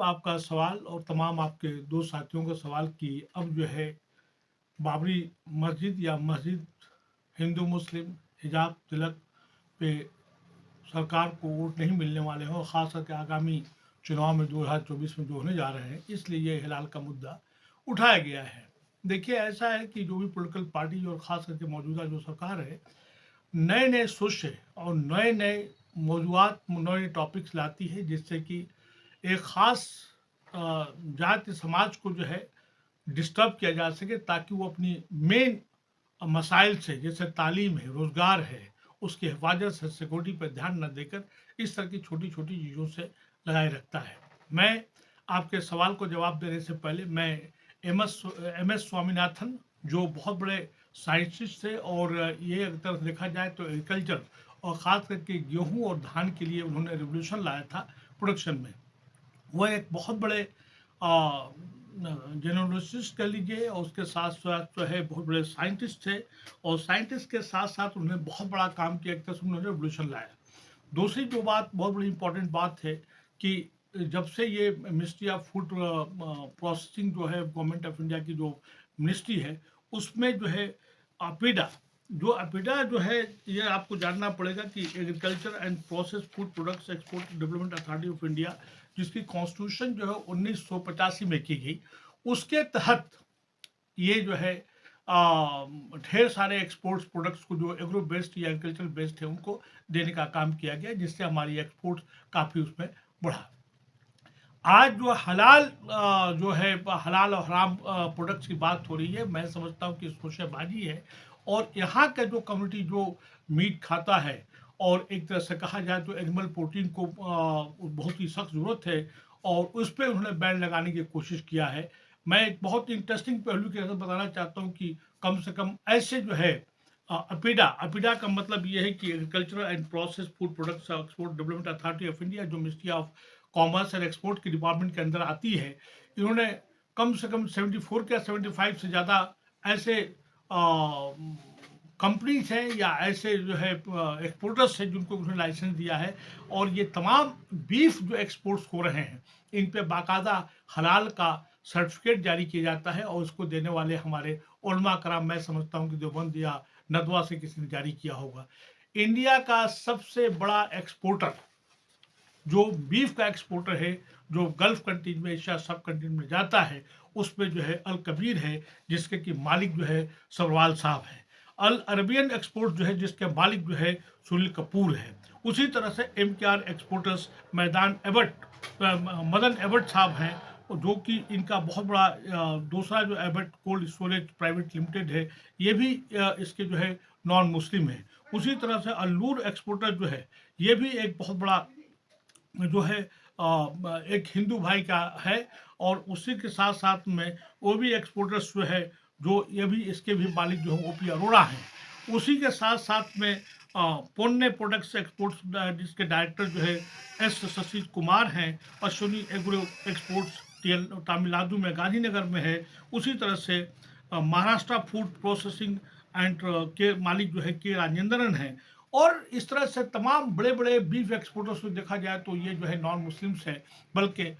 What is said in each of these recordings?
आपका सवाल और तमाम आपके दोस्त साथियों का सवाल कि अब जो है बाबरी मस्जिद या मस्जिद हिंदू मुस्लिम हिजाब तिलक पे सरकार को वोट नहीं मिलने वाले हैं और ख़ास करके आगामी चुनाव में 2024 में जो होने जा रहे हैं, इसलिए ये हिलाल का मुद्दा उठाया गया है। देखिए, ऐसा है कि जो भी पॉलिटिकल पार्टी और ख़ास करके मौजूदा जो सरकार है, नए नए सोच से और नए नए मौजूद नए टॉपिक्स लाती है, जिससे कि एक ख़ास जाति समाज को जो है डिस्टर्ब किया जा सके, ताकि वो अपनी मेन मसाइल से, जैसे तालीम है, रोज़गार है, उसकी हिफाजत से, सिक्योरिटी पर ध्यान न देकर इस तरह की छोटी छोटी चीज़ों से लगाए रखता है। मैं आपके सवाल को जवाब देने से पहले मैं एम एस स्वामीनाथन, जो बहुत बड़े साइंटिस्ट थे, और ये एक तरफ देखा जाए तो एग्रीकल्चर और ख़ास करके गेहूं और धान के लिए उन्होंने रिवोल्यूशन लाया था प्रोडक्शन में। वह एक बहुत बड़े जेनोलॉजिस्ट कह लीजिए, और उसके साथ साथ जो है बहुत बड़े साइंटिस्ट थे, और साइंटिस्ट के साथ साथ उन्होंने बहुत बड़ा काम किया, एक तरह से उन्होंने रिवोल्यूशन लाया। दूसरी जो बात, बहुत बड़ी इंपॉर्टेंट बात है कि जब से ये मिनिस्ट्री ऑफ फूड प्रोसेसिंग जो है गवर्नमेंट ऑफ इंडिया की जो मिनिस्ट्री है, उसमें जो है अपिडा जो है, ये आपको जानना पड़ेगा कि agriculture and process food products export development authority of India, जिसकी कॉन्स्टिट्यूशन जो है 1985 में की गई, उसके तहत ये जो है ढेर सारे एक्सपोर्ट्स प्रोडक्ट्स को जो एग्रो बेस्ड या एग्रीकल्चर बेस्ड है उनको देने का काम किया गया, जिससे हमारी एक्सपोर्ट काफ़ी उसमें बढ़ा। आज जो हलाल जो है हलाल और हराम प्रोडक्ट्स की बात हो रही है, मैं समझता हूँ कि शोशेबाजी है। और यहाँ का जो कम्युनिटी जो मीट खाता है, और एक तरह से कहा जाए तो एनिमल प्रोटीन को बहुत ही सख्त ज़रूरत है, और उस पर उन्होंने बैन लगाने की कोशिश किया है। मैं एक बहुत इंटरेस्टिंग पहलू के अंदर बताना चाहता हूँ कि कम से कम ऐसे जो है अपिडा अपिडा का मतलब ये है कि agricultural and process food products export development authority of India, जो ministry of commerce and export के डिपार्टमेंट के अंदर आती है, इन्होंने कम से कम 74 या 75 से ज़्यादा ऐसे कंपनीज हैं या ऐसे जो है एक्सपोर्टर्स हैं जिनको उन्होंने लाइसेंस दिया है, और ये तमाम बीफ जो एक्सपोर्ट्स हो रहे हैं, इन पे बाकायदा हलाल का सर्टिफिकेट जारी किया जाता है, और उसको देने वाले हमारे उलमा कराम, मैं समझता हूँ कि देवबंद या नदवा से किसी ने जारी किया होगा। इंडिया का सबसे बड़ा एक्सपोर्टर जो बीफ का एक्सपोर्टर है, जो गल्फ कंट्रीज में, एशिया सब कंट्रीज में जाता है, उसमें जो है अल कबीर है, जिसके कि मालिक जो है सरवाल साहब है। अल अरबियन एक्सपोर्ट जो है, जिसके मालिक जो है सुनील कपूर है। उसी तरह से MKR एक्सपोर्टर्स मदन एबट साहब हैं, जो कि इनका बहुत बड़ा दूसरा जो Abbott cold storage private limited है, ये भी इसके जो है नॉन मुस्लिम है। उसी तरह से अल्लूर एक्सपोर्टर जो है, ये भी एक बहुत बड़ा जो है एक हिंदू भाई का है, और उसी के साथ साथ में वो भी एक्सपोर्टर्स जो है, जो ये भी इसके भी मालिक जो है OP अरोड़ा हैं। उसी के साथ साथ में पुण्य प्रोडक्ट्स एक्सपोर्ट्स जिसके डायरेक्टर जो है शशि कुमार हैं, अश्विनी एग्रो एक्सपोर्ट्स तमिलनाडु में गांधीनगर में है। उसी तरह से महाराष्ट्र फूड प्रोसेसिंग एंड के मालिक जो है के राजेंद्रन हैं। और इस तरह से तमाम बड़े बड़े बीफ एक्सपोर्टर्स को देखा जाए तो ये जो है नॉन मुस्लिम्स है, बल्कि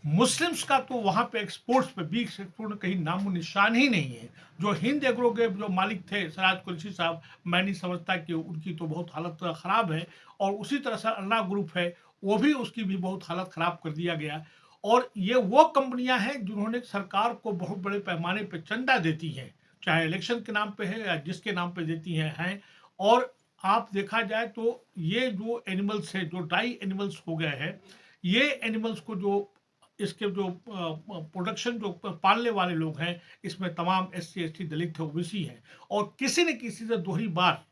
मुस्लिम्स का तो वहाँ पे एक्सपोर्ट्स पे बीफ एक्सपोर्ट कहीं नामो निशान ही नहीं है। जो हिंद एग्रो के जो मालिक थे सराज कुरैशी साहब, मैं नहीं समझता कि उनकी तो बहुत हालत ख़राब है, और उसी तरह से अन्ना ग्रुप है, वो भी उसकी भी बहुत हालत ख़राब कर दिया गया। और ये वो कंपनियां हैं जिन्होंने सरकार को बहुत बड़े पैमाने पर चंदा देती हैं, चाहे इलेक्शन के नाम पे है या जिसके नाम पे देती हैं। और आप देखा जाए तो ये जो एनिमल्स है, जो डाई एनिमल्स हो गए हैं, ये एनिमल्स को जो इसके जो प्रोडक्शन जो पालने वाले लोग हैं, इसमें तमाम SC ST दलित है, OBC हैं, और किसी न किसी से दोहरी बार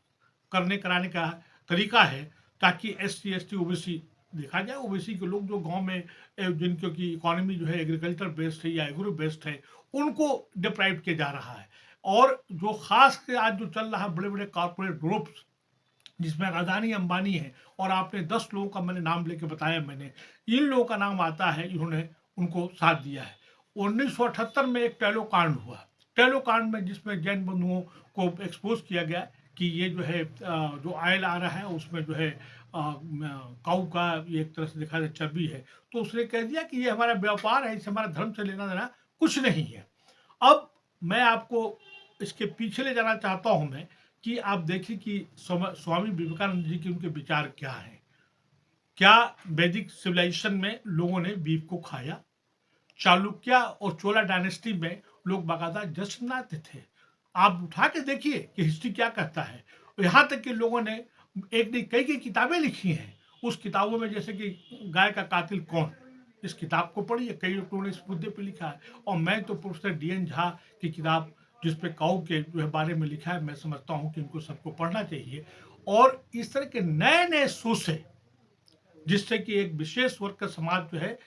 कराने का तरीका है, ताकि SC ST OBC देखा जाए, OBC के लोग जो गांव में जिनकी की इकोनॉमी जो है एग्रीकल्चर बेस्ड है या एग्रो बेस्ड है, उनको डिप्राइव किया जा रहा है। और जो खास के आज जो चल रहा है, बड़े बड़े कॉर्पोरेट ग्रुप्स जिसमें अदानी अंबानी है, और आपने 10 लोगों का मैंने नाम लेके बताया, मैंने इन लोगों का नाम आता है, इन्होंने उनको साथ दिया है। 1978 में एक टेलो कांड हुआ, टेलो कांड में जिसमें जैन बंधुओं को एक्सपोज किया गया, कि ये जो है जो ऑयल आ रहा है उसमें जो है काऊ का ये एक तरह से देखा जाए चर्बी है, तो उसने कह दिया कि ये हमारा व्यापार है, इससे हमारा धर्म से लेना देना कुछ नहीं है। अब मैं आपको इसके पीछे ले जाना चाहता हूं मैं, कि आप देखिए कि स्वामी विवेकानंद जी के उनके विचार क्या हैं। क्या वैदिक सिविलाइजेशन में लोगों ने बीफ को खाया? चालुक्य और चोला डायनेस्टी में लोग बाकायदा जश्न मनाते थे। आप उठा के देखिए कि हिस्ट्री क्या कहता है। यहाँ तक कि लोगों ने एक नहीं कई कई किताबें लिखी हैं। उस किताबों में जैसे कि गाय का कातिल कौन, इस किताब को पढ़िए, कई लोगों ने इस मुद्दे पे लिखा है। और मैं तो प्रोफेसर DN झा की किताब जिसपे काऊ के जो है बारे में लिखा है, मैं समझता हूँ कि इनको सबको पढ़ना चाहिए। और इस तरह के नए नए सोच है जिससे कि एक विशेष वर्ग का समाज जो है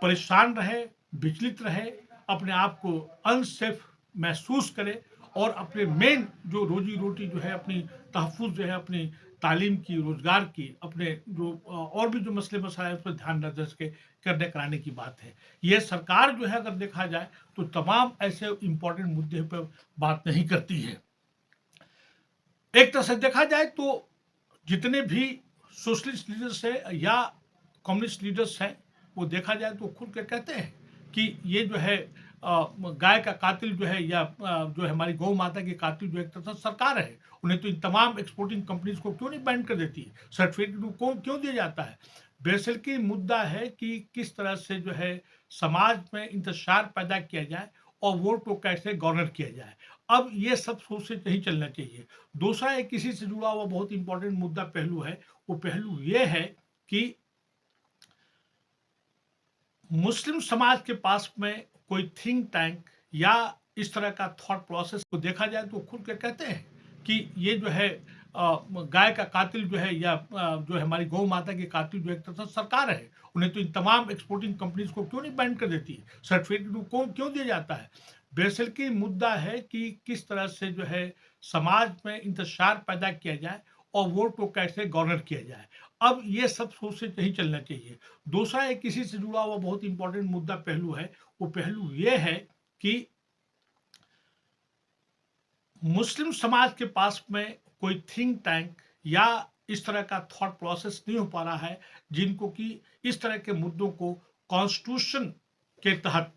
परेशान रहे, विचलित रहे, अपने आप को अनसेफ महसूस करे और अपने मेन जो रोजी रोटी जो है अपनी तहफ़्फ़ुज़ जो है अपनी तालीम की, रोज़गार की, अपने जो और भी जो मसले मसाइल उस पर ध्यान न दे सके, करने कराने की बात है। ये सरकार जो है अगर देखा जाए तो तमाम ऐसे इम्पोर्टेंट मुद्दे पर बात नहीं करती है। एक तरह से देखा जाए तो जितने भी सोशलिस्ट लीडर्स हैं या कम्युनिस्ट लीडर्स हैं, वो देखा जाए तो खुल के कहते हैं कि ये जो है गाय का कातिल जो है या जो है हमारी गौ माता की कातिल जो एक तरह से सरकार है। उन्हें तो इन तमाम एक्सपोर्टिंग कंपनीज को क्यों नहीं बैन कर देती है, सर्टिफिकेट को क्यों दिया जाता है। बेसिकली मुद्दा है कि किस तरह से जो है समाज में इंतशार पैदा किया जाए और वोट को कैसे गवर्नर किया जाए। अब ये सब सोच से नहीं चलना चाहिए। दूसरा एक किसी से जुड़ा हुआ बहुत इंपॉर्टेंट मुद्दा पहलू है, वो पहलू ये है कि मुस्लिम समाज के पास में कोई थिंक टैंक या इस तरह का थॉट प्रोसेस को देखा जाए तो खुल के कहते हैं कि ये जो है गाय का कातिल जो है या जो है हमारी गौ माता की कातिल जो एक तरह से सरकार है। उन्हें तो इन तमाम एक्सपोर्टिंग कंपनीज को क्यों नहीं बैन कर देती है, सर्टिफिकेट को क्यों दिया जाता है। बेसिकली मुद्दा है कि किस तरह से जो है समाज में इंतशार पैदा किया जाए और वोट को कैसे गवर्नर किया जाए। अब ये सब सोच से नहीं चलना चाहिए। दूसरा एक किसी से जुड़ा हुआ बहुत इंपॉर्टेंट मुद्दा पहलू है, वो पहलू ये है कि मुस्लिम समाज के पास में कोई थिंक टैंक या इस तरह का थॉट प्रोसेस नहीं हो पा रहा है जिनको कि इस तरह के मुद्दों को कॉन्स्टिट्यूशन के तहत,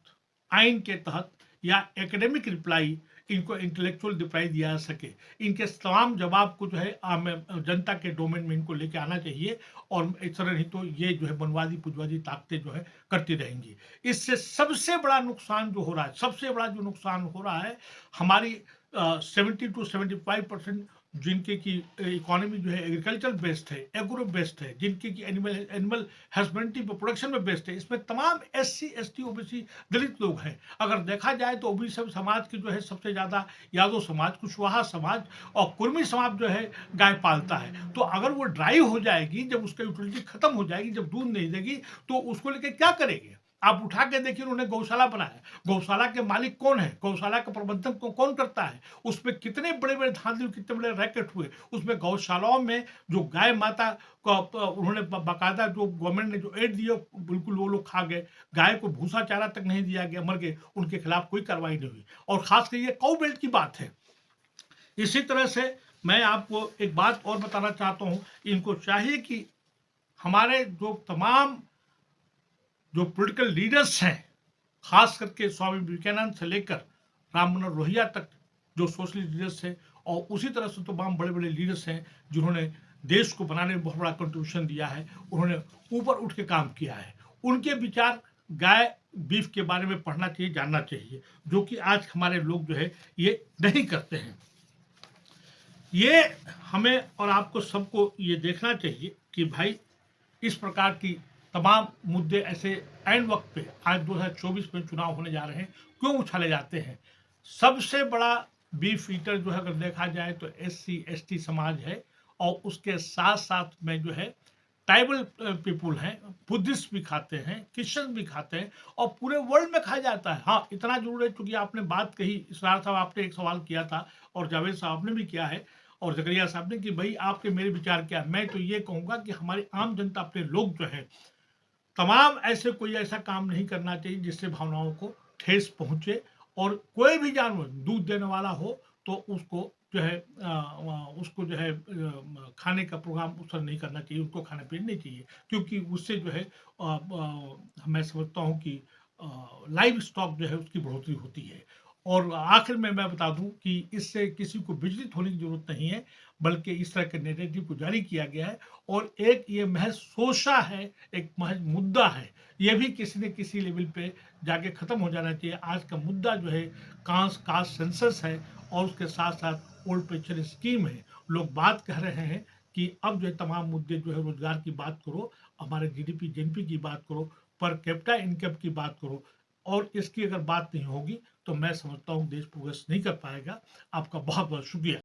आइन के तहत या एकेडमिक रिप्लाई, इनको इंटेलेक्चुअल रिप्लाई दिया जा सके। इनके तमाम जवाब को जो है आम जनता के डोमेन में इनको लेके आना चाहिए और इस तरह नहीं तो ये जो है बनवादी पुजवादी ताकतें जो है करती रहेंगी। इससे सबसे बड़ा नुकसान जो हो रहा है, सबसे बड़ा जो नुकसान हो रहा है हमारी 70 to 75% जिनके की इकोनॉमी जो है एग्रीकल्चर बेस्ड है, एग्रो बेस्ड है, जिनके की एनिमल हस्बेंड्री पे प्रोडक्शन में बेस्ड है, इसमें तमाम SC ST OBC दलित लोग हैं। अगर देखा जाए तो OBC समाज की जो है सबसे ज्यादा यादव समाज, कुशवाहा समाज और कुर्मी समाज जो है गाय पालता है। तो अगर वो ड्राई हो जाएगी, जब उसका यूटिलिटी खत्म हो जाएगी, जब दूध नहीं देगी, तो उसको लेके क्या करेंगे। आप उठा के देखिए उन्होंने गौशाला बनाया, गौशाला के मालिक कौन है, गौशाला का प्रबंधन कौन करता है, उसमें कितने बड़े बड़े धांधली, कितने बड़े रैकेट हुए। उसमें गौशालाओं में जो गाय माता को उन्होंने बाकायदा जो गवर्नमेंट ने जो एड दिया बिल्कुल वो लोग खा गए, गाय को भूसा चारा तक नहीं दिया गया, मर गए, उनके खिलाफ कोई कार्रवाई नहीं हुई। और खासकर ये काऊ बेल्ट की बात है। इसी तरह से मैं आपको एक बात और बताना चाहता हूँ, इनको चाहिए कि हमारे जो तमाम जो पॉलिटिकल लीडर्स हैं, खास करके स्वामी विवेकानंद से लेकर राम मनोहर लोहिया तक जो सोशलिस्ट लीडर्स हैं, और उसी तरह से तमाम बड़े बड़े लीडर्स हैं जिन्होंने देश को बनाने में बहुत बड़ा कंट्रीब्यूशन दिया है, उन्होंने ऊपर उठ के काम किया है। उनके विचार गाय बीफ के बारे में पढ़ना चाहिए, जानना चाहिए, जो कि आज हमारे लोग जो है ये नहीं करते हैं। ये हमें और आपको सबको ये देखना चाहिए कि भाई इस प्रकार की तमाम मुद्दे ऐसे एंड वक्त पे, आज 2024 में चुनाव होने जा रहे हैं, क्यों उछाले जाते हैं। सबसे बड़ा बीफ ईटर जो है अगर देखा जाए तो SC ST समाज है, और उसके साथ साथ में जो है ट्राइबल पीपुल हैं, बुद्धिस्ट भी खाते हैं, क्रिश्चियन भी खाते हैं, और पूरे वर्ल्ड में खाया जाता है। हाँ, इतना जरूर है, चूंकि आपने बात कही, इसरार साहब आपने एक सवाल किया था और जावेद साहब ने भी किया है और जकरिया साहब ने, कि भाई आपके मेरे विचार क्या। मैं तो ये कहूँगा कि हमारी आम जनता, अपने लोग जो है तमाम ऐसे कोई ऐसा काम नहीं करना चाहिए जिससे भावनाओं को ठेस पहुंचे, और कोई भी जानवर दूध देने वाला हो तो उसको जो है उसको जो है खाने का प्रोग्राम उस तरह नहीं करना चाहिए, उनको खाना पीना नहीं चाहिए, क्योंकि उससे जो है मैं समझता हूँ कि लाइव स्टॉक जो है उसकी बढ़ोतरी होती है। और आखिर में मैं बता दूं कि इससे किसी को विचलित होने की जरूरत नहीं है, बल्कि इस तरह के नैरेटिव को जारी किया गया है और एक ये महज सोचा है, एक महज मुद्दा है। ये भी किसी न किसी लेवल पे जाके खत्म हो जाना चाहिए। आज का मुद्दा जो है कास्ट सेंसस है और उसके साथ साथ ओल्ड पेंशन स्कीम है। लोग बात कह रहे हैं कि अब जो है तमाम मुद्दे जो है रोजगार की बात करो, हमारे जीडीपी जेनपी की बात करो, पर कैपिटा इनकम की बात करो, और इसकी अगर बात नहीं होगी तो मैं समझता हूँ देश प्रोग्रेस नहीं कर पाएगा। आपका बहुत बहुत शुक्रिया।